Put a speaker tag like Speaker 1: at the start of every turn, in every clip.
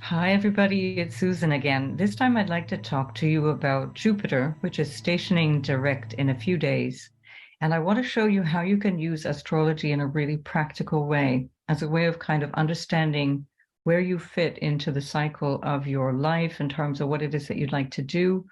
Speaker 1: Hi, everybody. It's Susan again. This time I'd like to talk to you about Jupiter, which is stationing direct in a few days. And I want to show you how you can use astrology in a really practical way as a way of kind of understanding where you fit into the cycle of your life in terms of what it is that you'd like to do.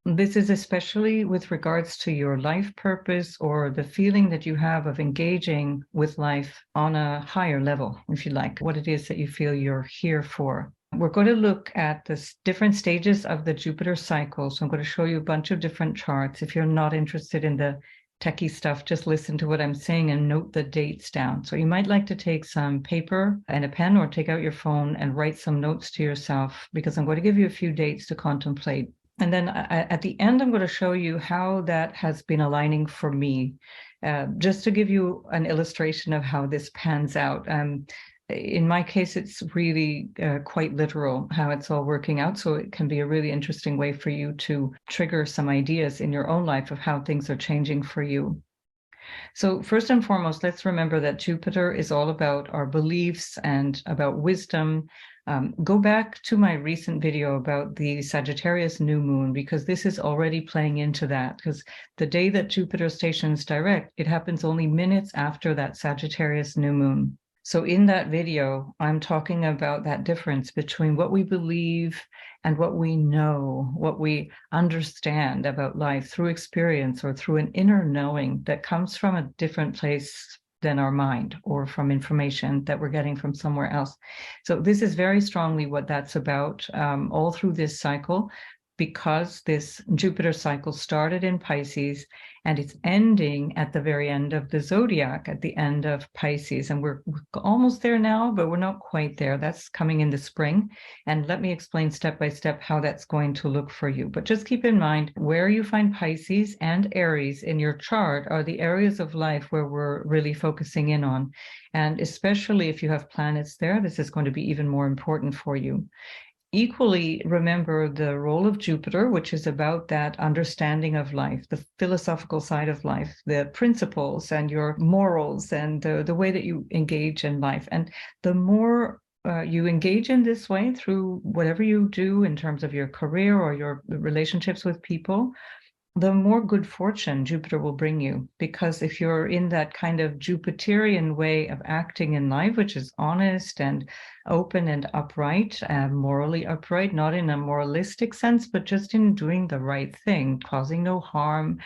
Speaker 1: This is especially with regards to your life purpose or the feeling that you have of engaging with life on a higher level, if you like, what it is that you feel you're here for. We're going to look at the different stages of the Jupiter cycle. So I'm going to show you a bunch of different charts. If you're not interested in the techie stuff, just listen to what I'm saying and note the dates down. So you might like to take some paper and a pen or take out your phone and write some notes to yourself, because I'm going to give you a few dates to contemplate. And then at the end, I'm going to show you how that has been aligning for me, just to give you an illustration of how this pans out. In my case, it's really quite literal how it's all working out. So it can be a really interesting way for you to trigger some ideas in your own life of how things are changing for you. So first and foremost, let's remember that Jupiter is all about our beliefs and about wisdom. Go back to my recent video about the Sagittarius new moon, because this is already playing into that, because the day that Jupiter stations direct, it happens only minutes after that Sagittarius new moon. So in that video, I'm talking about that difference between what we believe and what we know, what we understand about life through experience or through an inner knowing that comes from a different place than our mind, or from information that we're getting from somewhere else. So this is very strongly what that's about all through this cycle, because this Jupiter cycle started in Pisces and it's ending at the very end of the zodiac, at the end of Pisces. And we're almost there now, but we're not quite there. That's coming in the spring. And let me explain step by step how that's going to look for you. But just keep in mind, where you find Pisces and Aries in your chart are the areas of life where we're really focusing in on. And especially if you have planets there, this is going to be even more important for you. Equally, remember the role of Jupiter, which is about that understanding of life, the philosophical side of life, the principles and your morals and the way that you engage in life. And the more you engage in this way through whatever you do in terms of your career or your relationships with people, the more good fortune Jupiter will bring you. Because if you're in that kind of Jupiterian way of acting in life, which is honest and open and upright, morally upright, not in a moralistic sense, but just in doing the right thing, causing no harm,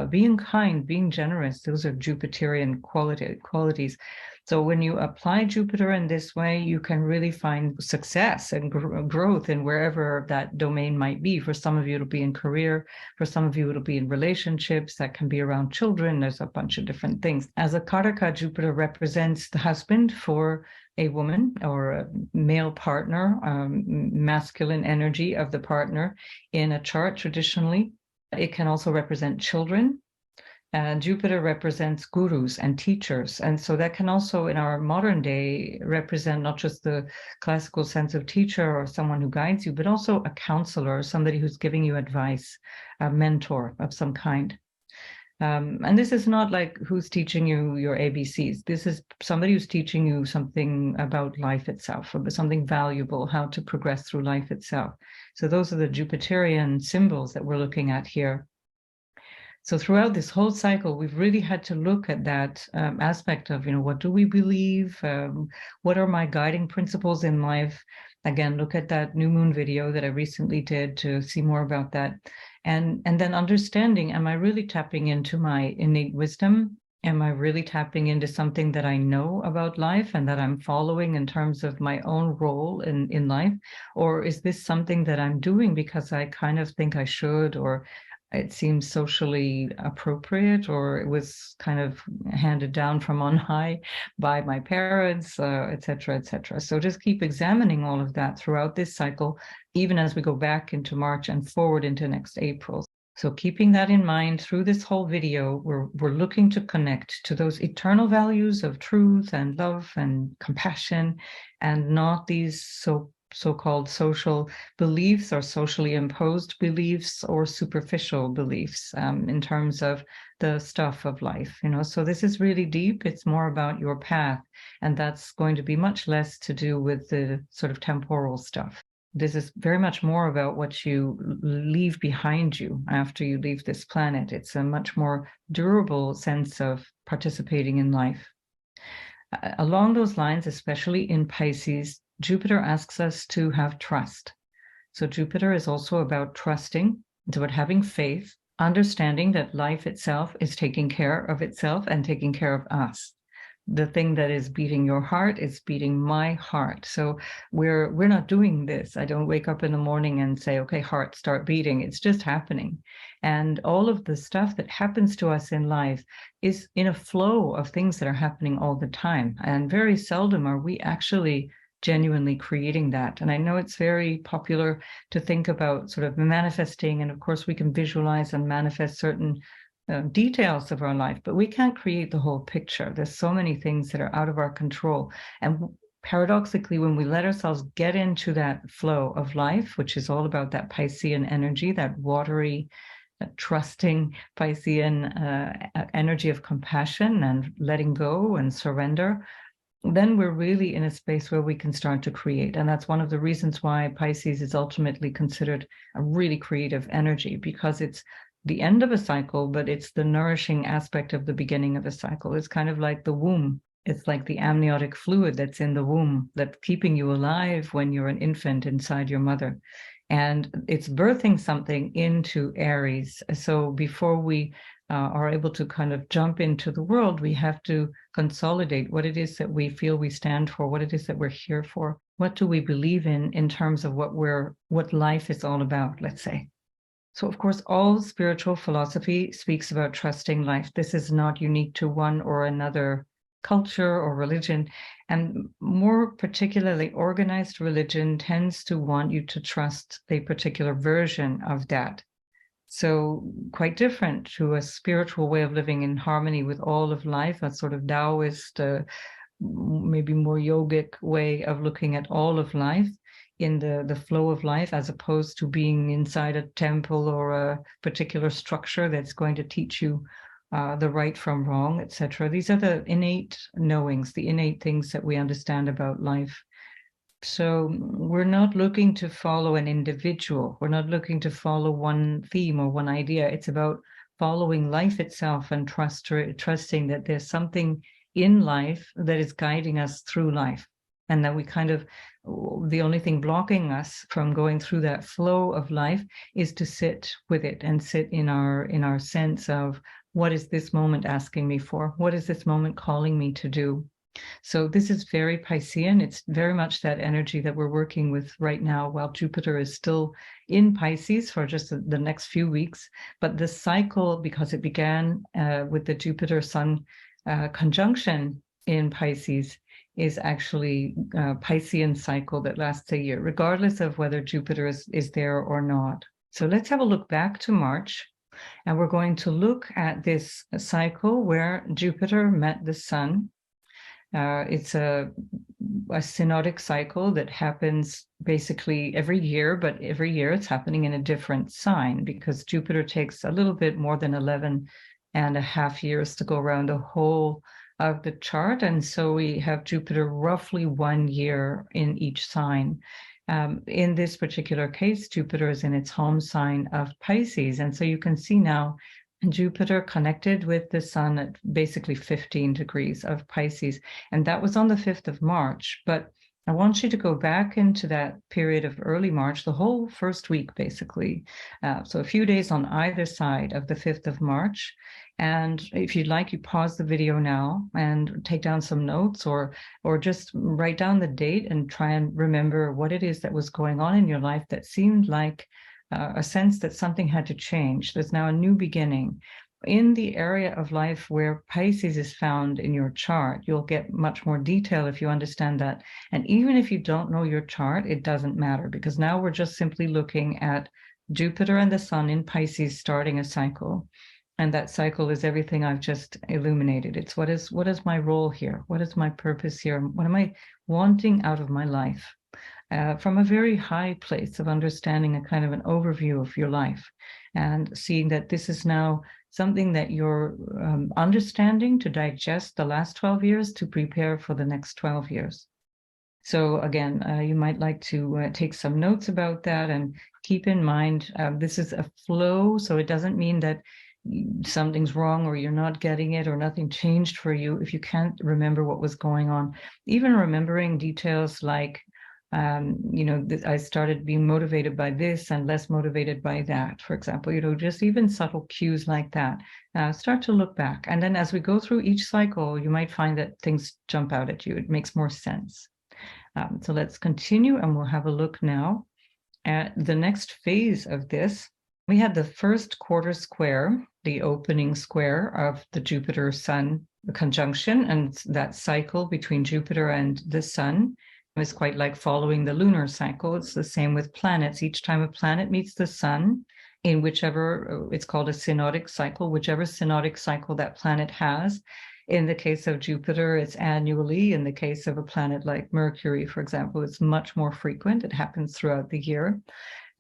Speaker 1: being kind, being generous, those are Jupiterian qualities. So when you apply Jupiter in this way, you can really find success and growth in wherever that domain might be. For some of you, it'll be in career. For some of you, it'll be in relationships. That can be around children. There's a bunch of different things. As a Karaka, Jupiter represents the husband for a woman or a male partner, masculine energy of the partner in a chart traditionally. It can also represent children. Jupiter represents gurus and teachers. And so that can also, in our modern day, represent not just the classical sense of teacher or someone who guides you, but also a counselor, somebody who's giving you advice, a mentor of some kind. And this is not like who's teaching you your ABCs. This is somebody who's teaching you something about life itself, or something valuable, how to progress through life itself. So those are the Jupiterian symbols that we're looking at here. So throughout this whole cycle, we've really had to look at that aspect of, what do we believe? What are my guiding principles in life? Again, look at that new moon video that I recently did to see more about that. And then understanding, am I really tapping into my innate wisdom? Am I really tapping into something that I know about life and that I'm following in terms of my own role in life? Or is this something that I'm doing because I kind of think I should, or it seems socially appropriate, or it was kind of handed down from on high by my parents, et cetera, et cetera. So just keep examining all of that throughout this cycle, even as we go back into March and forward into next April. So keeping that in mind through this whole video, we're looking to connect to those eternal values of truth and love and compassion, and not these so so-called social beliefs or socially imposed beliefs or superficial beliefs in terms of the stuff of life, So this is really deep. It's more about your path, and that's going to be much less to do with the sort of temporal stuff. This is very much more about what you leave behind you after you leave this planet. It's a much more durable sense of participating in life. Along those lines, especially in Pisces, Jupiter asks us to have trust. So Jupiter is also about trusting. It's about having faith, understanding that life itself is taking care of itself and taking care of us. The thing that is beating your heart is beating my heart. So we're not doing this. I don't wake up in the morning and say, okay, heart, start beating. It's just happening. And all of the stuff that happens to us in life is in a flow of things that are happening all the time. And very seldom are we actually genuinely creating that. And I know it's very popular to think about sort of manifesting, and of course we can visualize and manifest certain details of our life, but we can't create the whole picture. There's so many things that are out of our control. And paradoxically, when we let ourselves get into that flow of life, which is all about that Piscean energy, that watery, trusting Piscean energy of compassion and letting go and surrender, then we're really in a space where we can start to create. And that's one of the reasons why Pisces is ultimately considered a really creative energy, because it's the end of a cycle, but it's the nourishing aspect of the beginning of a cycle. It's kind of like the womb. It's like the amniotic fluid that's in the womb that's keeping you alive when you're an infant inside your mother. And it's birthing something into Aries. So before we are able to kind of jump into the world, we have to consolidate what it is that we feel we stand for, what it is that we're here for. What do we believe in terms of what life is all about, let's say. So, of course, all spiritual philosophy speaks about trusting life. This is not unique to one or another culture or religion. And more particularly, organized religion tends to want you to trust a particular version of that. So quite different to a spiritual way of living in harmony with all of life, a sort of Taoist, maybe more yogic way of looking at all of life in the flow of life, as opposed to being inside a temple or a particular structure that's going to teach you the right from wrong, etc. These are the innate knowings, the innate things that we understand about life. So we're not looking to follow an individual. We're not looking to follow one theme or one idea. It's about following life itself and trusting that there's something in life that is guiding us through life. And that we kind of, the only thing blocking us from going through that flow of life is to sit with it and sit in our sense of, what is this moment asking me for? What is this moment calling me to do? So this is very Piscean. It's very much that energy that we're working with right now, while Jupiter is still in Pisces for just the next few weeks. But the cycle, because it began with the Jupiter-Sun conjunction in Pisces, is actually a Piscean cycle that lasts a year, regardless of whether Jupiter is there or not. So let's have a look back to March, and we're going to look at this cycle where Jupiter met the Sun. It's a synodic cycle that happens basically every year, but every year it's happening in a different sign, because Jupiter takes a little bit more than 11 and a half years to go around the whole of the chart. And so we have Jupiter roughly 1 year in each sign. In this particular case, Jupiter is in its home sign of Pisces. And so you can see now Jupiter connected with the Sun at basically 15 degrees of Pisces. And that was on the 5th of March. But I want you to go back into that period of early March, the whole first week, basically. So a few days on either side of the 5th of March. And if you'd like, you pause the video now and take down some notes, or just write down the date and try and remember what it is that was going on in your life that seemed like a sense that something had to change. There's now a new beginning. In the area of life where Pisces is found in your chart, you'll get much more detail if you understand that. And even if you don't know your chart, it doesn't matter, because now we're just simply looking at Jupiter and the Sun in Pisces starting a cycle. And that cycle is everything I've just illuminated. It's what is my role here? What is my purpose here? What am I wanting out of my life? from a very high place of understanding a kind of an overview of your life, and seeing that this is now something that you're understanding to digest the last 12 years to prepare for the next 12 years. So again, you might like to take some notes about that and keep in mind, this is a flow, so it doesn't mean that something's wrong or you're not getting it or nothing changed for you if you can't remember what was going on. Even remembering details like, I started being motivated by this and less motivated by that, for example, just even subtle cues like that. Start to look back. And then as we go through each cycle, you might find that things jump out at you. It makes more sense. So let's continue, and we'll have a look now at the next phase of this. We had the first quarter square, the opening square of the Jupiter-Sun conjunction, and that cycle between Jupiter and the Sun is quite like following the lunar cycle. It's the same with planets. Each time a planet meets the Sun, in whichever, it's called a synodic cycle, whichever synodic cycle that planet has. In the case of Jupiter, it's annually. In the case of a planet like Mercury, for example, it's much more frequent. It happens throughout the year.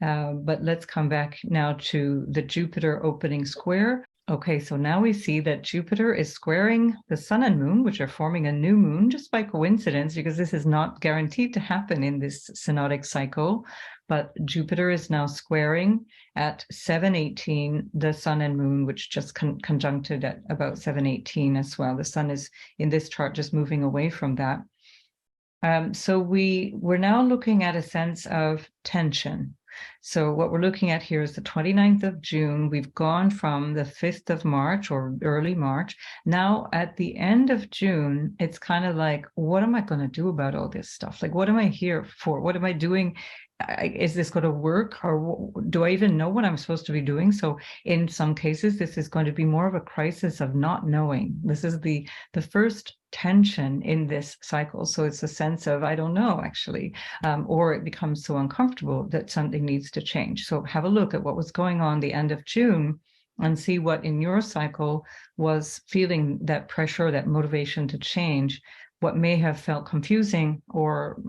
Speaker 1: But let's come back now to the Jupiter opening square. Okay, so now we see that Jupiter is squaring the Sun and Moon, which are forming a new moon just by coincidence, because this is not guaranteed to happen in this synodic cycle. But Jupiter is now squaring at 7:18 the Sun and Moon, which just conjuncted at about 7:18 as well. The Sun is in this chart just moving away from that. So we're now looking at a sense of tension. So what we're looking at here is the 29th of June. We've gone from the 5th of March or early March. Now at the end of June, it's kind of like, what am I going to do about all this stuff? Like, what am I here for? What am I doing? Is this going to work, or do I even know what I'm supposed to be doing? So in some cases, this is going to be more of a crisis of not knowing. This is the first tension in this cycle. So it's a sense of, I don't know, actually, or it becomes so uncomfortable that something needs to change. So have a look at what was going on the end of June and see what in your cycle was feeling that pressure, that motivation to change, what may have felt confusing or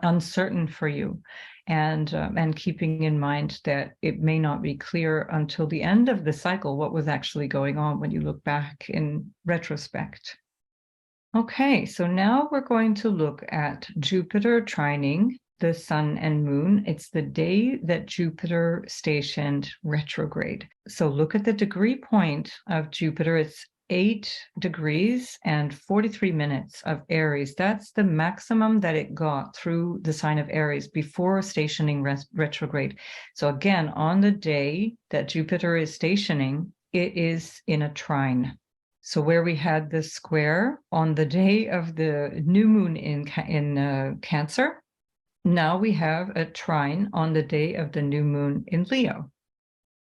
Speaker 1: uncertain for you, and keeping in mind that it may not be clear until the end of the cycle what was actually going on when you look back in retrospect. Okay, so now we're going to look at Jupiter trining the Sun and Moon. It's the day that Jupiter stationed retrograde. So look at the degree point of Jupiter. It's 8 degrees and 43 minutes of Aries. That's the maximum that it got through the sign of Aries before stationing retrograde. So again, on the day that Jupiter is stationing, it is in a trine. So where we had the square on the day of the new moon in Cancer, now we have a trine on the day of the new moon in Leo.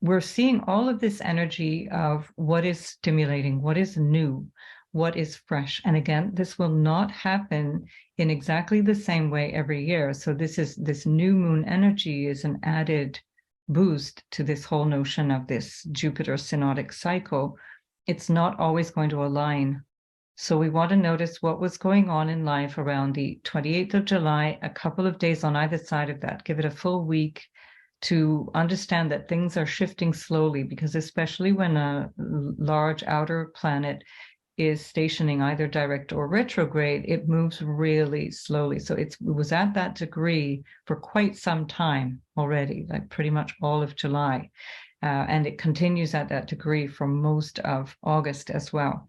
Speaker 1: We're seeing all of this energy of what is stimulating, what is new, what is fresh. And again, this will not happen in exactly the same way every year. So this new moon energy is an added boost to this whole notion of this Jupiter synodic cycle. It's not always going to align. So we want to notice what was going on in life around the 28th of July, a couple of days on either side of that. Give it a full week to understand that things are shifting slowly, because especially when a large outer planet is stationing either direct or retrograde, it moves really slowly. So it was at that degree for quite some time already, like pretty much all of July. And it continues at that degree for most of August as well.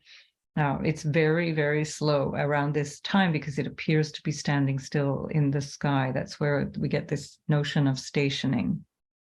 Speaker 1: Now, it's very, very slow around this time because it appears to be standing still in the sky. That's where we get this notion of stationing.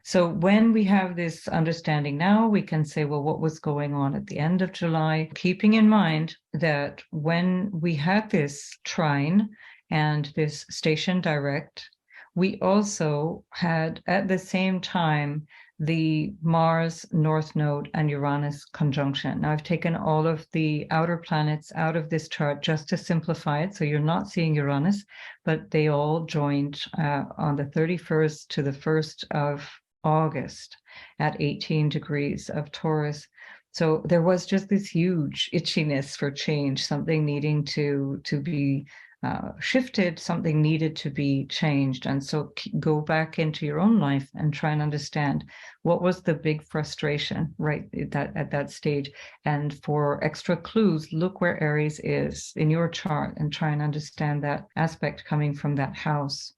Speaker 1: So when we have this understanding now, we can say, well, what was going on at the end of July? Keeping in mind that when we had this trine and this station direct, we also had at the same time the Mars North Node and Uranus conjunction. Now I've taken all of the outer planets out of this chart just to simplify it. So you're not seeing Uranus, but they all joined on the 31st to the 1st of August at 18 degrees of Taurus. So there was just this huge itchiness for change, something needing to be shifted, something needed to be changed. And so go back into your own life and try and understand what was the big frustration right at that stage. And for extra clues, look where Aries is in your chart and try and understand that aspect coming from that house.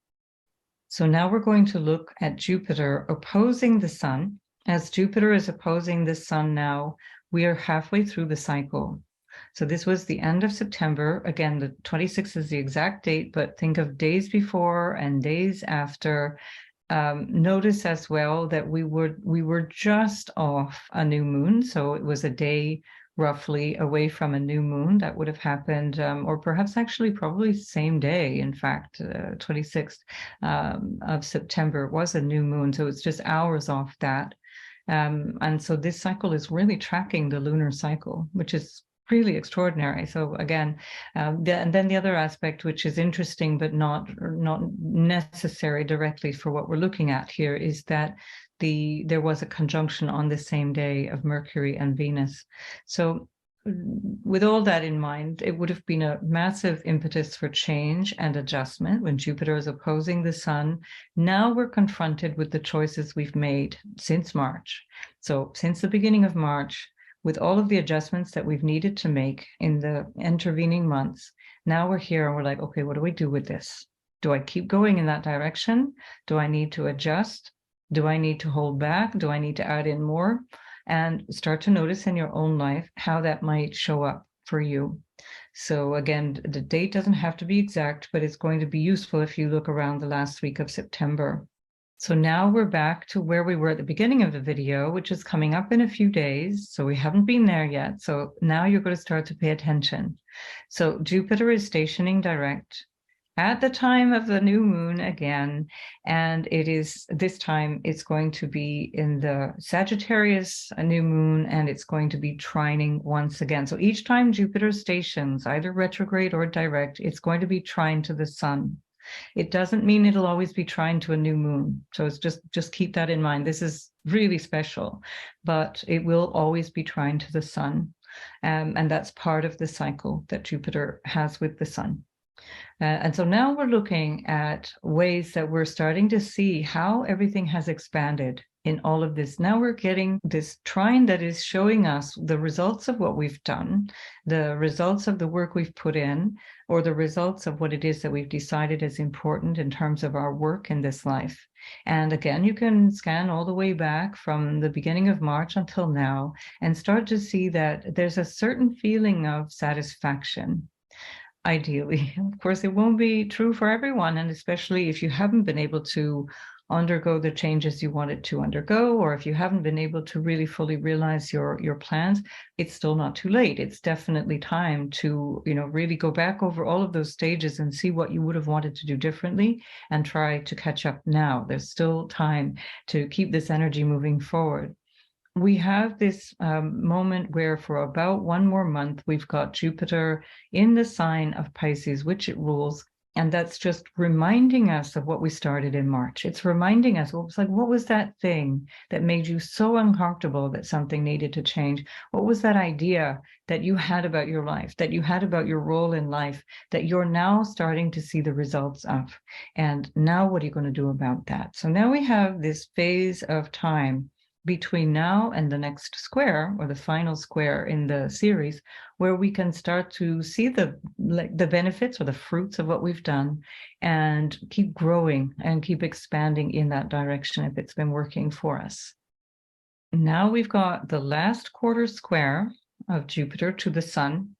Speaker 1: So now we're going to look at Jupiter opposing the Sun. As Jupiter is opposing the Sun now, we are halfway through the cycle. So this was the end of September. Again, the 26th is the exact date, but think of days before and days after. Notice as well that we were just off a new moon. So it was a day roughly away from a new moon that would have happened, or perhaps actually probably same day. In fact, 26th of September was a new moon. So it's just hours off that. And so this cycle is really tracking the lunar cycle, which is really extraordinary. So again, and then the other aspect, which is interesting but not necessary directly for what we're looking at here, is that there was a conjunction on the same day of Mercury and Venus. So with all that in mind, it would have been a massive impetus for change and adjustment when Jupiter is opposing the Sun. Now we're confronted with the choices we've made since March. So since the beginning of March, with all of the adjustments that we've needed to make in the intervening months, now we're here and we're like, okay, what do we do with this? Do I keep going in that direction? Do I need to adjust? Do I need to hold back? Do I need to add in more? And start to notice in your own life how that might show up for you. So again, the date doesn't have to be exact, but it's going to be useful if you look around the last week of September. So now we're back to where we were at the beginning of the video, which is coming up in a few days. So we haven't been there yet. So now you're going to start to pay attention. So Jupiter is stationing direct at the time of the new moon again, and it is this time it's going to be in the Sagittarius new moon, and it's going to be trining once again. So each time Jupiter stations, either retrograde or direct, it's going to be trine to the Sun. It doesn't mean it'll always be trine to a new moon. So it's just keep that in mind. This is really special, but it will always be trine to the Sun. And that's part of the cycle that Jupiter has with the Sun. And so now we're looking at ways that we're starting to see how everything has expanded in all of this. Now we're getting this trine that is showing us the results of what we've done, the results of the work we've put in, or the results of what it is that we've decided is important in terms of our work in this life. And again, you can scan all the way back from the beginning of March until now and start to see that there's a certain feeling of satisfaction. Ideally, of course, it won't be true for everyone, and especially if you haven't been able to undergo the changes you wanted to undergo, or if you haven't been able to really fully realize your plans, it's still not too late. It's definitely time to, really go back over all of those stages and see what you would have wanted to do differently and try to catch up now. There's still time to keep this energy moving forward. We have this moment where for about one more month, we've got Jupiter in the sign of Pisces, which it rules. And that's just reminding us of what we started in March. It's reminding us, what was that thing that made you so uncomfortable that something needed to change? What was that idea that you had about your life, that you had about your role in life, that you're now starting to see the results of? And now what are you going to do about that? So now we have this phase of time between now and the next square, or the final square in the series, where we can start to see the benefits or the fruits of what we've done and keep growing and keep expanding in that direction if it's been working for us. Now we've got the last quarter square of Jupiter to the Sun.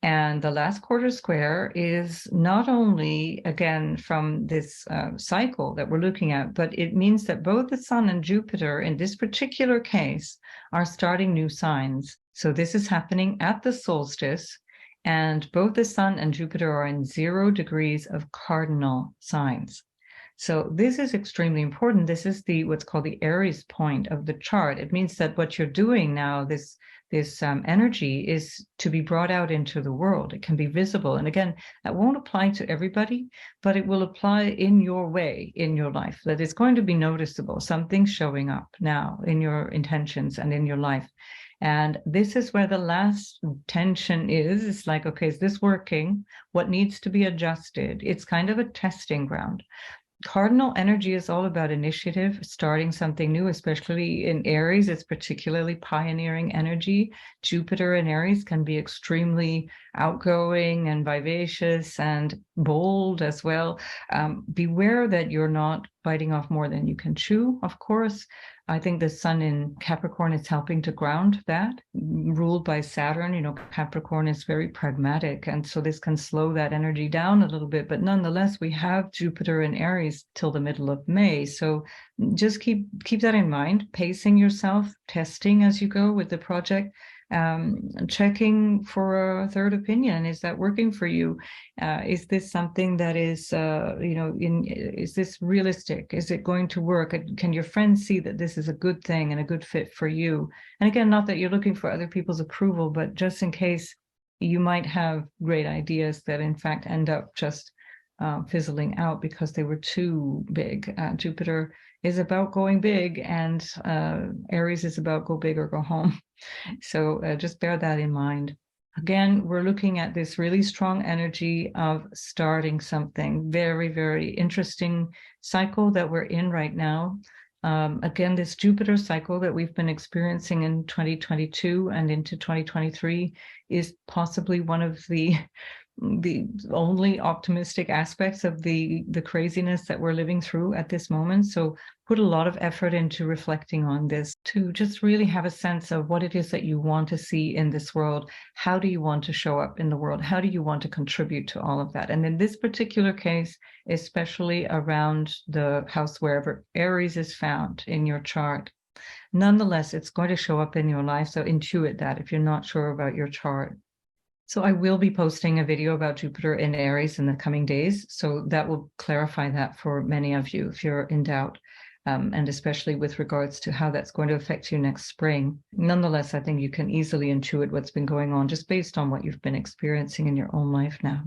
Speaker 1: And the last quarter square is not only, again, from this cycle that we're looking at, but it means that both the Sun and Jupiter, in this particular case, are starting new signs. So this is happening at the solstice, and both the Sun and Jupiter are in 0 degrees of cardinal signs. So this is extremely important. This is what's called the Aries point of the chart. It means that what you're doing now, this energy is to be brought out into the world. It can be visible. And again, that won't apply to everybody, but it will apply in your way, in your life, that it's going to be noticeable. Something's showing up now in your intentions and in your life. And this is where the last tension is. It's like, okay, is this working? What needs to be adjusted? It's kind of a testing ground. Cardinal energy is all about initiative, starting something new, especially in Aries. It's particularly pioneering energy. Jupiter in Aries can be extremely outgoing and vivacious and bold as well. Beware that you're not biting off more than you can chew, of course. I think the sun in Capricorn is helping to ground that, ruled by Saturn. You know, Capricorn is very pragmatic, and so this can slow that energy down a little bit. But nonetheless, we have Jupiter in Aries till the middle of May. So just keep that in mind, pacing yourself, testing as you go with the project, checking for a third opinion. Is that working for you? Is this something that is, is this realistic? Is it going to work? Can your friends see that this is a good thing and a good fit for you? And again, not that you're looking for other people's approval, but just in case you might have great ideas that in fact end up just fizzling out because they were too big. Jupiter is about going big, and Aries is about go big or go home. So just bear that in mind. Again, we're looking at this really strong energy of starting something. Very, very interesting cycle that we're in right now. Again, this Jupiter cycle that we've been experiencing in 2022 and into 2023 is possibly one of the only optimistic aspects of the craziness that we're living through at this moment. So put a lot of effort into reflecting on this to just really have a sense of what it is that you want to see in this world. How do you want to show up in the world? How do you want to contribute to all of that? And in this particular case, especially around the house wherever Aries is found in your chart, nonetheless, it's going to show up in your life. So intuit that if you're not sure about your chart. So I will be posting a video about Jupiter in Aries in the coming days. So that will clarify that for many of you if you're in doubt, and especially with regards to how that's going to affect you next spring. Nonetheless, I think you can easily intuit what's been going on just based on what you've been experiencing in your own life now.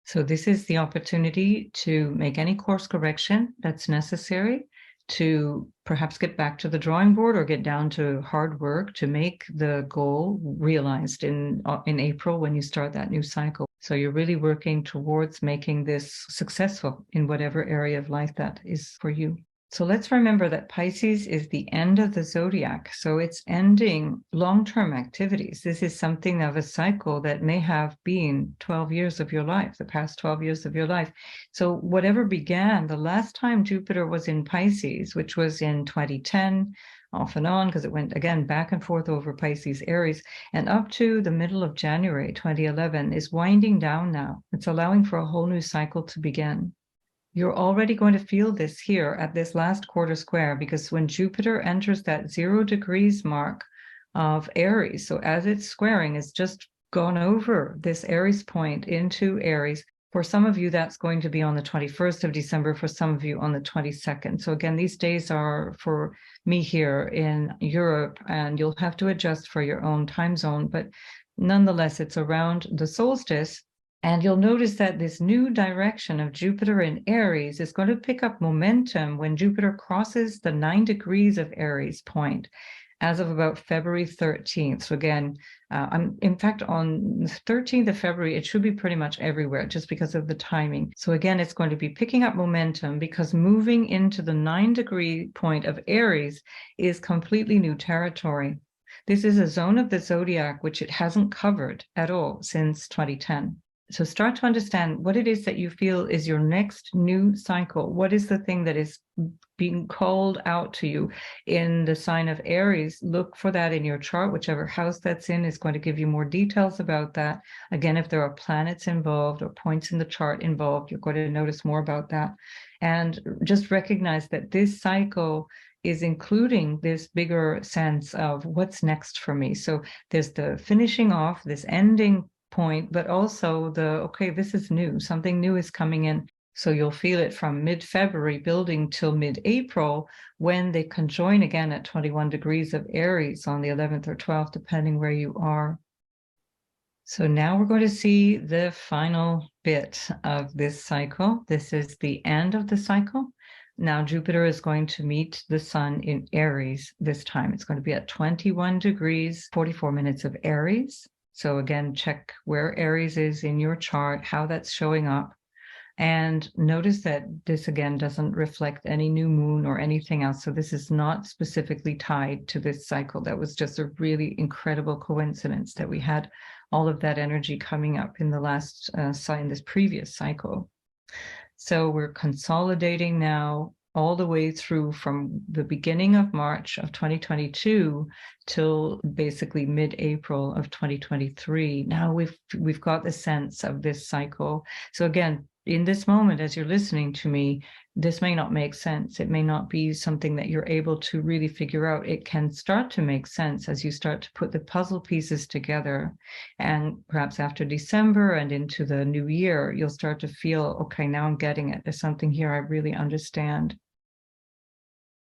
Speaker 1: So this is the opportunity to make any course correction that's necessary, to perhaps get back to the drawing board or get down to hard work to make the goal realized in April when you start that new cycle. So you're really working towards making this successful in whatever area of life that is for you. So let's remember that Pisces is the end of the zodiac. So it's ending long-term activities. This is something of a cycle that may have been 12 years of your life, the past 12 years of your life. So whatever began, the last time Jupiter was in Pisces, which was in 2010, off and on, because it went again back and forth over Pisces, Aries, and up to the middle of January 2011 is winding down now. It's allowing for a whole new cycle to begin. You're already going to feel this here at this last quarter square, because when Jupiter enters that 0 degrees mark of Aries, so as it's squaring, it's just gone over this Aries point into Aries. For some of you, that's going to be on the 21st of December, for some of you on the 22nd. So again, these days are for me here in Europe, and you'll have to adjust for your own time zone. But nonetheless, it's around the solstice. And you'll notice that this new direction of Jupiter in Aries is going to pick up momentum when Jupiter crosses the 9 degrees of Aries point as of about February 13th. So again, in fact, on the 13th of February, it should be pretty much everywhere just because of the timing. So again, it's going to be picking up momentum because moving into the 9-degree point of Aries is completely new territory. This is a zone of the zodiac which it hasn't covered at all since 2010. So start to understand what it is that you feel is your next new cycle. What is the thing that is being called out to you in the sign of Aries? Look for that in your chart. Whichever house that's in is going to give you more details about that. Again, if there are planets involved or points in the chart involved, you're going to notice more about that. And just recognize that this cycle is including this bigger sense of what's next for me. So there's the finishing off, this ending point, but also okay, this is new, something new is coming in. So you'll feel it from mid-February building till mid-April when they conjoin again at 21 degrees of Aries on the 11th or 12th, depending where you are. So now we're going to see the final bit of this cycle. This is the end of the cycle. Now, Jupiter is going to meet the sun in Aries this time. It's going to be at 21 degrees, 44 minutes of Aries. So again, check where Aries is in your chart, how that's showing up. And notice that this, again, doesn't reflect any new moon or anything else. So this is not specifically tied to this cycle. That was just a really incredible coincidence that we had all of that energy coming up in the last in this previous cycle. So we're consolidating now all the way through from the beginning of March of 2022 till basically mid-April of 2023. Now we've got the sense of this cycle. So again, in this moment, as you're listening to me, this may not make sense. It may not be something that you're able to really figure out. It can start to make sense as you start to put the puzzle pieces together. And perhaps after December and into the new year, you'll start to feel, okay, now I'm getting it. There's something here I really understand.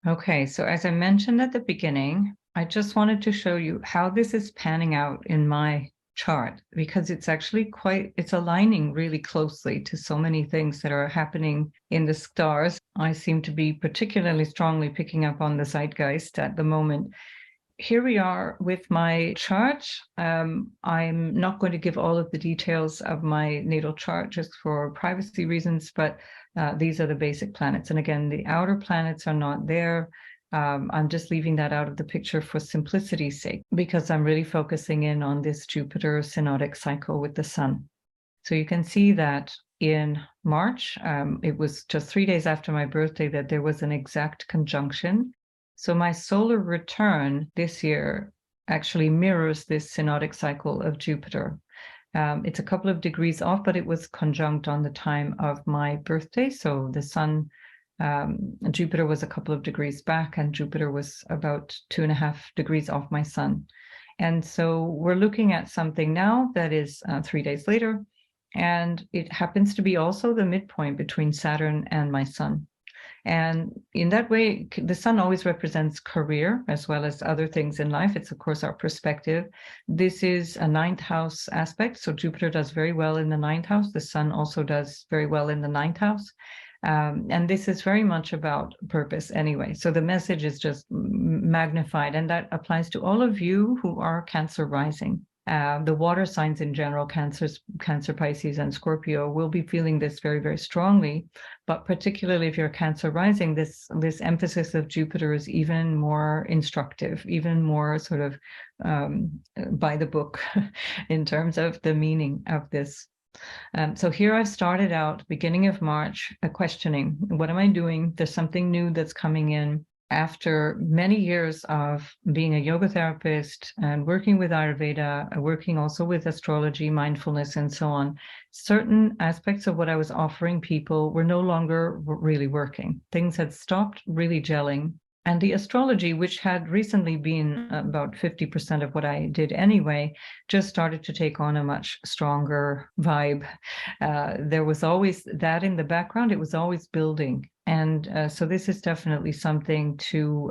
Speaker 1: Okay, so as I mentioned at the beginning, I just wanted to show you how this is panning out in my chart, because it's actually it's aligning really closely to so many things that are happening in the stars. I seem to be particularly strongly picking up on the zeitgeist at the moment. Here we are with my chart. I'm not going to give all of the details of my natal chart just for privacy reasons, but these are the basic planets. And again, the outer planets are not there. I'm just leaving that out of the picture for simplicity's sake, because I'm really focusing in on this Jupiter synodic cycle with the sun. So you can see that in March, it was just 3 days after my birthday that there was an exact conjunction. So my solar return this year actually mirrors this synodic cycle of Jupiter. It's a couple of degrees off, but it was conjunct on the time of my birthday. So the sun, Jupiter was a couple of degrees back, and Jupiter was about 2.5 degrees off my sun. And so we're looking at something now that is 3 days later, and it happens to be also the midpoint between Saturn and my sun. And in that way, the sun always represents career as well as other things in life. It's, of course, our perspective. This is a 9th house aspect. So Jupiter does very well in the 9th house. The sun also does very well in the 9th house. And this is very much about purpose anyway. So the message is just magnified. And that applies to all of you who are Cancer rising. The water signs in general, Cancer, Pisces, and Scorpio, will be feeling this very, very strongly. But particularly if you're Cancer rising, this emphasis of Jupiter is even more instructive, even more sort of by the book in terms of the meaning of this. So here I've started out, beginning of March, questioning, what am I doing? There's something new that's coming in. After many years of being a yoga therapist and working with Ayurveda, working also with astrology, mindfulness, and so on, certain aspects of what I was offering people were no longer really working. Things had stopped really gelling. And the astrology, which had recently been about 50% of what I did anyway, just started to take on a much stronger vibe. There was always that in the background. It was always building. And so this is definitely something to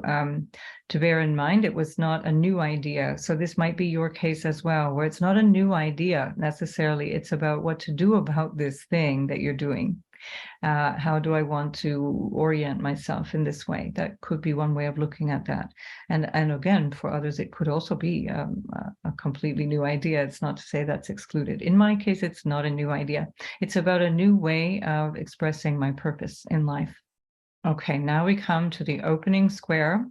Speaker 1: bear in mind. It was not a new idea. So this might be your case as well, where it's not a new idea necessarily. It's about what to do about this thing that you're doing. How do I want to orient myself in this way? That could be one way of looking at that. And again, for others, it could also be a completely new idea. It's not to say that's excluded. In my case, it's not a new idea. It's about a new way of expressing my purpose in life. Okay, now we come to the opening square.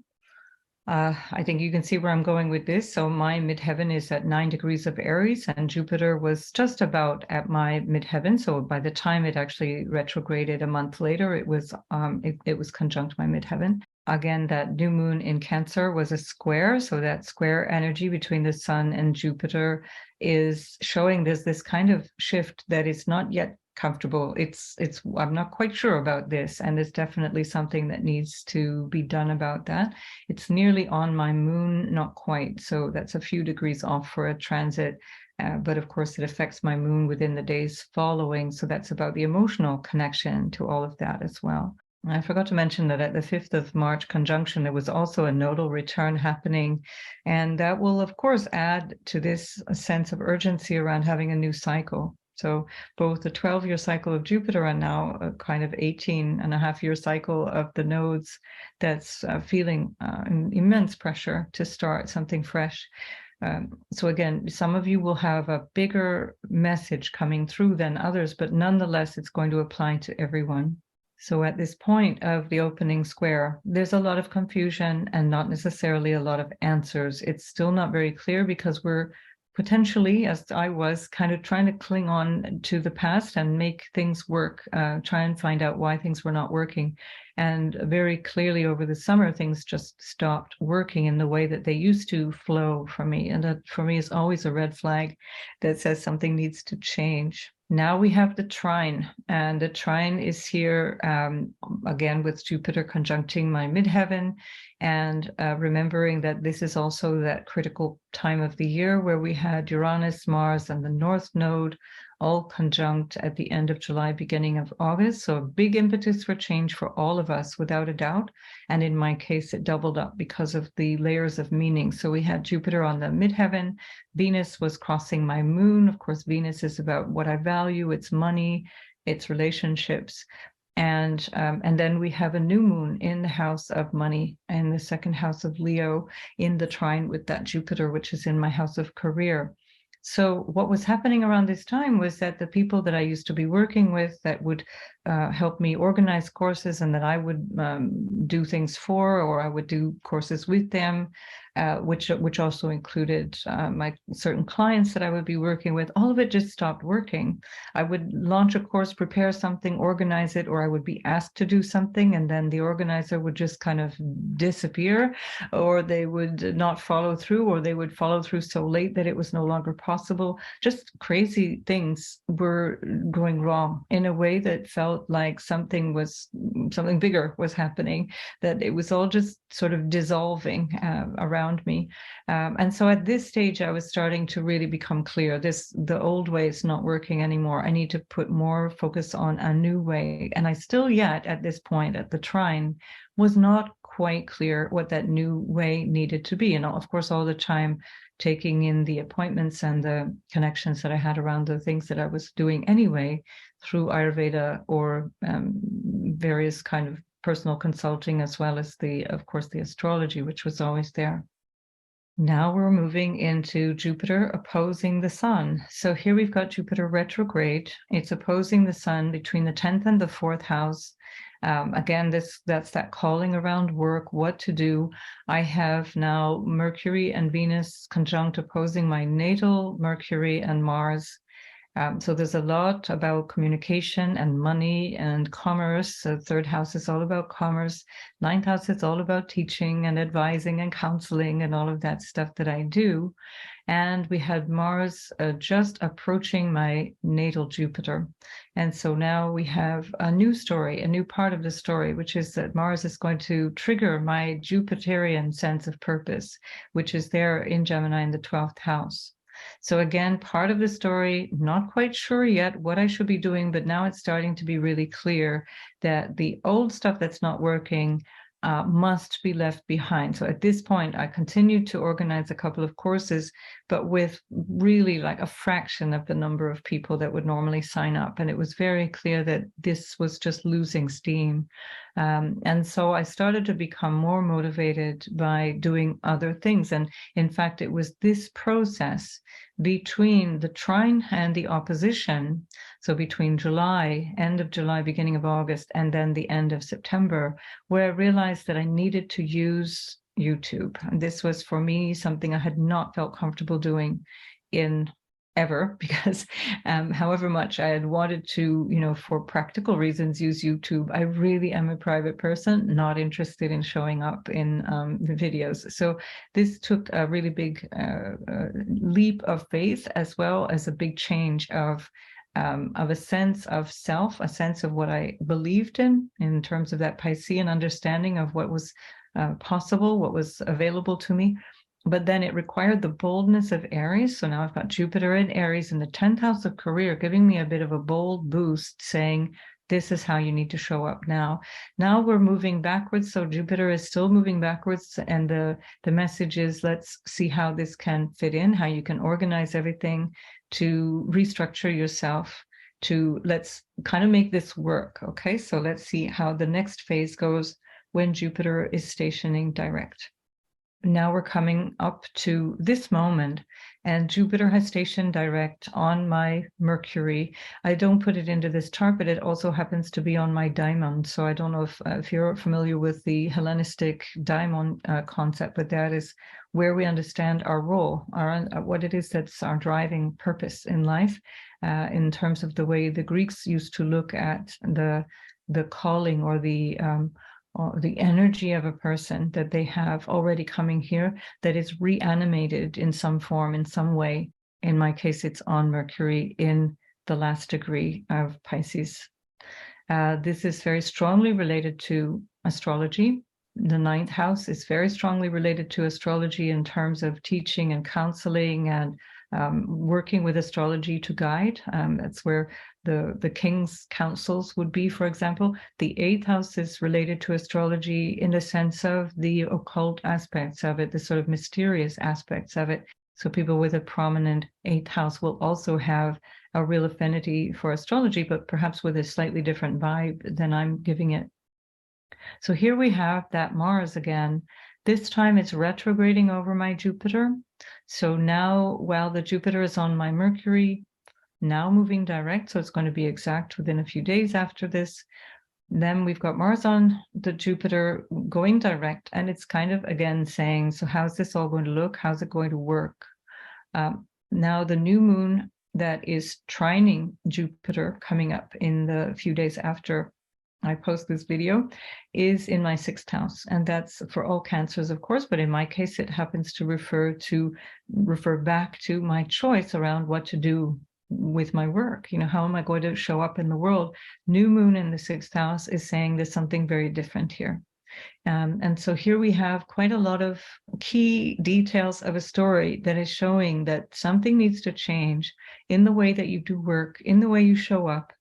Speaker 1: I think you can see where I'm going with this. So my midheaven is at 9 degrees of Aries, and Jupiter was just about at my midheaven. So by the time it actually retrograded a month later, it was conjunct my midheaven. Again, that new moon in Cancer was a square. So that square energy between the sun and Jupiter is showing this kind of shift that is not yet comfortable. I'm not quite sure about this, and there's definitely something that needs to be done about that. It's nearly on my moon, not quite, so that's a few degrees off for a transit, but of course it affects my moon within the days following, so that's about the emotional connection to all of that as well. I forgot to mention that at the 5th of March conjunction, there was also a nodal return happening, and that will, of course, add to this sense of urgency around having a new cycle. So both the 12-year cycle of Jupiter and now a kind of 18.5-year cycle of the nodes that's feeling immense pressure to start something fresh. So again, some of you will have a bigger message coming through than others, but nonetheless, it's going to apply to everyone. So at this point of the opening square, there's a lot of confusion and not necessarily a lot of answers. It's still not very clear because we're potentially, as I was, kind of trying to cling on to the past and make things work, try and find out why things were not working. And very clearly over the summer, things just stopped working in the way that they used to flow for me. And that for me is always a red flag that says something needs to change. Now we have the trine, and the trine is here again with Jupiter conjuncting my midheaven, and remembering that this is also that critical time of the year where we had Uranus, Mars, and the North Node all conjunct at the end of July, beginning of August. So a big impetus for change for all of us, without a doubt. And in my case, it doubled up because of the layers of meaning. So we had Jupiter on the midheaven. Venus was crossing my moon. Of course, Venus is about what I value, its money, its relationships. And then we have a new moon in the house of money, in the second house of Leo, in the trine with that Jupiter, which is in my house of career. So what was happening around this time was that the people that I used to be working with that would help me organize courses and that I would do things for, or I would do courses with them, which also included my certain clients that I would be working with, all of it just stopped working. I would launch a course, prepare something, organize it, or I would be asked to do something, and then the organizer would just kind of disappear, or they would not follow through, or they would follow through so late that it was no longer possible. Just crazy things were going wrong in a way that felt like something bigger was happening, that it was all just sort of dissolving around me. And so at this stage, I was starting to really become clear. The old way is not working anymore. I need to put more focus on a new way. And I still yet, at this point, at the trine, was not quite clear what that new way needed to be. And of course, all the time, taking in the appointments and the connections that I had around the things that I was doing anyway through Ayurveda or various kind of personal consulting, as well as of course, the astrology, which was always there. Now we're moving into Jupiter opposing the sun. So here we've got Jupiter retrograde. It's opposing the sun between the 10th and the 4th house. Again, that's that calling around work, what to do. I have now Mercury and Venus conjunct opposing my natal Mercury and Mars. So there's a lot about communication and money and commerce. The 3rd house is all about commerce. 9th house is all about teaching and advising and counseling and all of that stuff that I do. And we had Mars just approaching my natal Jupiter. And so now we have a new story, a new part of the story, which is that Mars is going to trigger my Jupiterian sense of purpose, which is there in Gemini in the 12th house. So again, part of the story, not quite sure yet what I should be doing, but now it's starting to be really clear that the old stuff that's not working must be left behind. So at this point, I continued to organize a couple of courses, but with really like a fraction of the number of people that would normally sign up. And it was very clear that this was just losing steam. And so I started to become more motivated by doing other things. And in fact, it was this process between the trine and the opposition, so between July, end of July, beginning of August, and then the end of September, where I realized that I needed to use YouTube. And this was, for me, something I had not felt comfortable doing in ever, because however much I had wanted to, for practical reasons, use YouTube, I really am a private person, not interested in showing up in the videos. So this took a really big leap of faith, as well as a big change of a sense of self, a sense of what I believed in terms of that Piscean understanding of what was possible, what was available to me. But then it required the boldness of Aries. So now I've got Jupiter in Aries in the 10th house of career, giving me a bit of a bold boost, saying, This is how you need to show up now. Now we're moving backwards. So Jupiter is still moving backwards. And the message is, let's see how this can fit in, how you can organize everything to restructure yourself, to let's kind of make this work. Okay, so let's see how the next phase goes when Jupiter is stationing direct. Now we're coming up to this moment, and Jupiter has stationed direct on my Mercury. I don't put it into this chart, but it also happens to be on my diamond. So I don't know if you're familiar with the Hellenistic diamond concept, but that is where we understand our role, what it is that's our driving purpose in life, in terms of the way the Greeks used to look at the calling or the energy of a person that they have already coming here that is reanimated in some form, in some way. In my case, it's on Mercury in the last degree of Pisces. This is very strongly related to astrology. The 9th house is very strongly related to astrology in terms of teaching and counseling and working with astrology to guide. That's where the king's councils would be, for example. The 8th house is related to astrology in the sense of the occult aspects of it, the sort of mysterious aspects of it. So people with a prominent 8th house will also have a real affinity for astrology, but perhaps with a slightly different vibe than I'm giving it. So here we have that Mars again. This time it's retrograding over my Jupiter. So now, while the Jupiter is on my Mercury, now moving direct, so it's going to be exact within a few days after this, then we've got Mars on the Jupiter going direct, and it's kind of, again, saying, so how's this all going to look? How's it going to work? Now the new moon that is trining Jupiter coming up in the few days after I post this video is in my 6th house, and that's for all Cancers, of course, but in my case it happens to refer back to my choice around what to do with my work. You know, how am I going to show up in the world? New moon in the 6th house is saying there's something very different here. And so here we have quite a lot of key details of a story that is showing that something needs to change in the way that you do work, in the way you show up,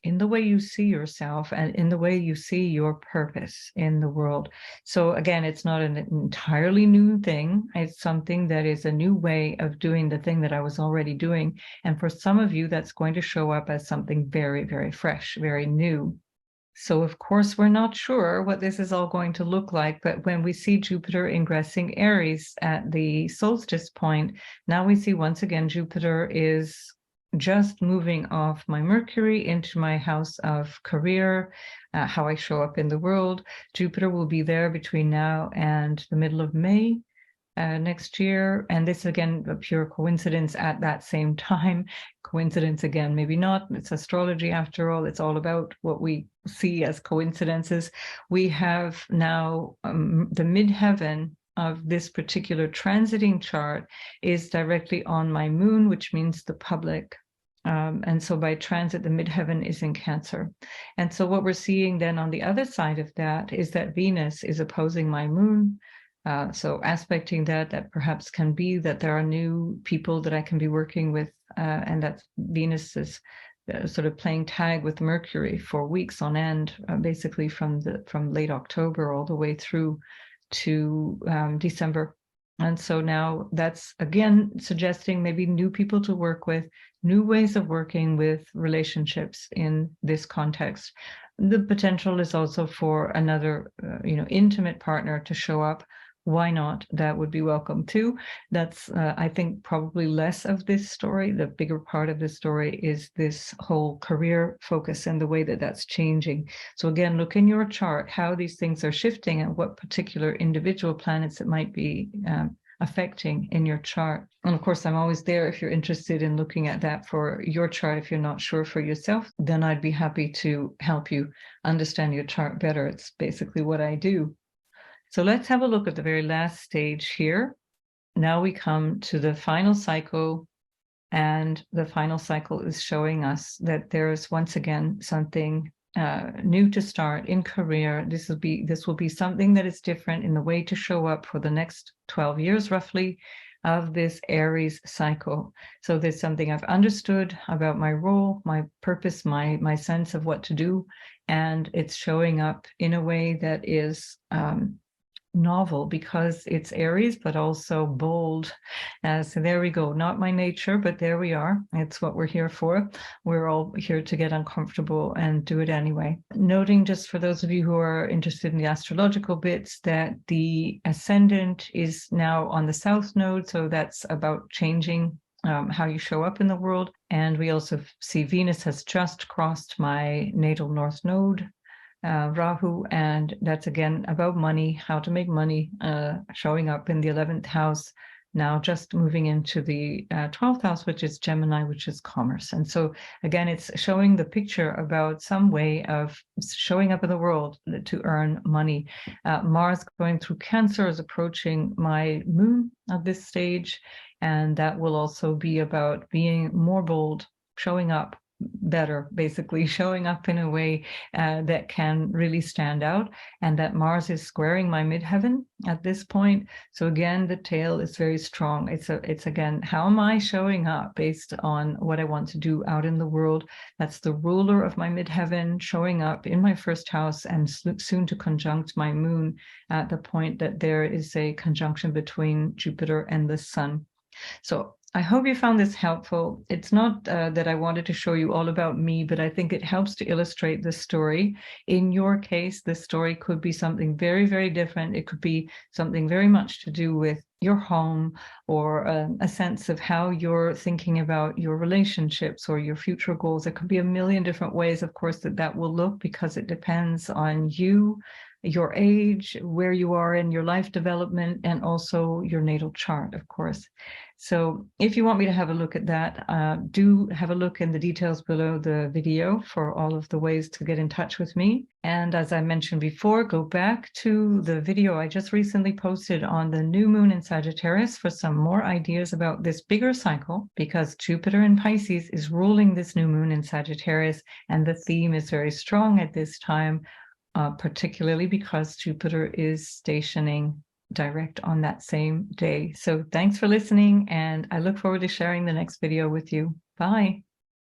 Speaker 1: in the way you see yourself, and in the way you see your purpose in the world. So again, it's not an entirely new thing. It's something that is a new way of doing the thing that I was already doing. And for some of you, that's going to show up as something very, very fresh, very new. So of course, we're not sure what this is all going to look like, but when we see Jupiter ingressing Aries at the solstice point, now we see once again Jupiter is just moving off my Mercury into my house of career, how I show up in the world. Jupiter will be there between now and the middle of May next year. And this, again, a pure coincidence at that same time. Coincidence, again, maybe not. It's astrology after all. It's all about what we see as coincidences. We have now the midheaven of this particular transiting chart is directly on my moon, which means the public. And so by transit, the midheaven is in Cancer. And so what we're seeing then on the other side of that is that Venus is opposing my moon. So aspecting that perhaps can be that there are new people that I can be working with, and that Venus is sort of playing tag with Mercury for weeks on end, basically from late October all the way through to December. And so now that's, again, suggesting maybe new people to work with, new ways of working with relationships in this context. The potential is also for another, intimate partner to show up. Why not? That would be welcome too. That's, I think, probably less of this story. The bigger part of the story is this whole career focus and the way that that's changing. So again, look in your chart how these things are shifting and what particular individual planets it might be affecting in your chart. And of course, I'm always there if you're interested in looking at that for your chart. If you're not sure for yourself, then I'd be happy to help you understand your chart better. It's basically what I do. So let's have a look at the very last stage here. Now we come to the final cycle, and the final cycle is showing us that there is once again something new to start in career. This will be something that is different in the way to show up for the next 12 years, roughly. of this Aries cycle. So there's something I've understood about my role, my purpose, my sense of what to do, and it's showing up in a way that is novel because it's Aries, but also bold. So there we go. Not my nature, but there we are. It's what we're here for. We're all here to get uncomfortable and do it anyway. Noting, just for those of you who are interested in the astrological bits, that the ascendant is now on the South Node. So that's about changing how you show up in the world. And we also see Venus has just crossed my natal North Node, Rahu, and that's again about money, how to make money, showing up in the 11th house, now just moving into the 12th house, which is Gemini, which is commerce. And so again, it's showing the picture about some way of showing up in the world to earn money. Mars going through Cancer is approaching my moon at this stage, and that will also be about being more bold, showing up better, basically showing up in a way that can really stand out. And that Mars is squaring my midheaven at this point. So again, the tail is very strong. It's again, how am I showing up based on what I want to do out in the world? That's the ruler of my midheaven showing up in my first house and soon to conjunct my moon at the point that there is a conjunction between Jupiter and the sun. So I hope you found this helpful. It's not that I wanted to show you all about me, but I think it helps to illustrate the story. In your case, this story could be something very, very different. It could be something very much to do with your home, or a sense of how you're thinking about your relationships or your future goals. It could be a million different ways, of course, that will look, because it depends on you, your age, where you are in your life development, and also your natal chart, of course. So if you want me to have a look at that, do have a look in the details below the video for all of the ways to get in touch with me. And as I mentioned before, go back to the video I just recently posted on the new moon in Sagittarius for some more ideas about this bigger cycle, because Jupiter in Pisces is ruling this new moon in Sagittarius, and the theme is very strong at this time, particularly because Jupiter is stationing direct on that same day. So thanks for listening, and I look forward to sharing the next video with you. Bye.